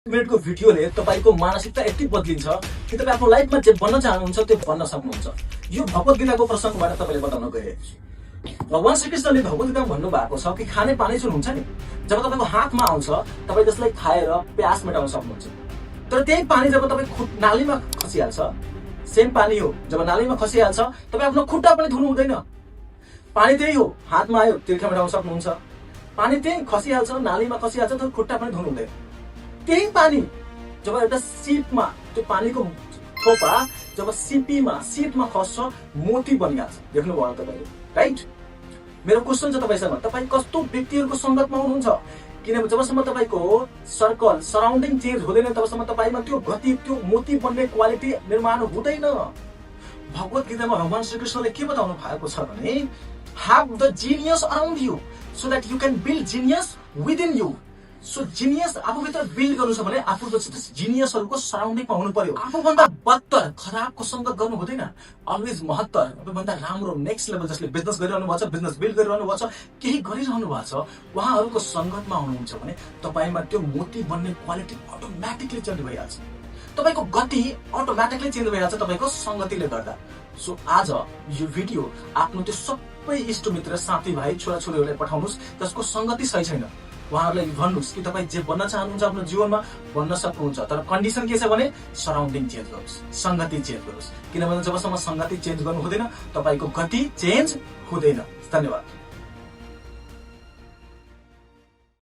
मिनटको भिडियोले तपाईको मानसिकता यति बदलिन्छ कि तपाईँ आफ्नो लाइफमा जे बन्न चाहनुहुन्छ त्यो बन्न सक्नुहुन्छ। यो भगवत गीताको प्रसङ्गबाट तपाईँले बताउन गइरहेको छु। भगवान श्रीकृष्णले भगवत गीतामा भन्नुभएको छ कि खाने पानी जुन हुन्छ नि, जब तपाईँको हातमा आउँछ तपाईँ त्यसलाई खाएर प्यास मेटाउन सक्नुहुन्छ। तर त्यही पानी जब तपाईँ नालीमा खसिहाल्छ, सेम पानी हो, जब नालीमा खसिहाल्छ तपाईँ आफ्नो खुट्टा पनि धुनु हुँदैन। पानी त्यही हो, हातमा आयो तिर्खा मेटाउन सक्नुहुन्छ। पानी त्यही खसिहाल्छ, नालीमा खसिहाल्छ, तर खुट्टा पनि धुनु हुँदैन। त्यही पानी जब एउटा सिपमा, त्यो पानीको थोपा जब सिपमा खस्छ, मोती बनिहाल्छ। देख्नुभयो तपाईँले, राइट? मेरो क्वेसन छ तपाईँसँग, तपाईँ कस्तो व्यक्तिहरूको सङ्गतमा हुनुहुन्छ? किनभने जबसम्म तपाईँको सर्कल सराउन्डिङ चेन्ज हुँदैन तबसम्म तपाईँमा त्यो गति, त्यो मोती बन्ने क्वालिटी निर्माण हुँदैन। भगवत गीतामा भगवान श्रीकृष्णले के बताउनु भएको छ भने, have the genius around you so that you can build genius within you. So genius आफूभित्र बिल्ड गर्नु छ भने आफू जिनियसहरूको सराउन्डिङमा हुनु पर्यो। आफूभन्दा बदतर खराबको सङ्गत गर्नु हुँदैन। अलवेज महत्तर, आफूभन्दा राम्रो नेक्स्ट लेभल जसले बिजनेस गरिरहनु भएको छ, बिजनेस बिल्ड गरिरहनु भएको छ, केही गरिरहनु भएको छ, उहाँहरूको सङ्गतमा हुनुहुन्छ भने तपाईँमा त्यो मोती बन्ने क्वालिटी अटोमेटिकली चेन्ज भइहाल्छ। तपाईँको गति अटोमेटिकली चेन्ज भइहाल्छ तपाईँको सङ्गतिले गर्दा। सो आज यो भिडियो आफ्नो त्यो सबै इष्टमित्र, साथीभाइ, छोराछोरीहरूलाई पठाउनुहोस् जसको सङ्गति सही छैन। उहाँहरूलाई भन्नुहोस् कि तपाईँ जे बन्न चाहनुहुन्छ आफ्नो जीवनमा बन्न सक्नुहुन्छ, तर कन्डिसन के छ भने सराउन्डिङ चेन्ज गर्नुहोस्, सङ्गति चेन्ज गर्नुहोस्। किनभने जबसम्म सङ्गति चेन्ज गर्नु हुँदैन तपाईँको गति चेन्ज हुँदैन। धन्यवाद।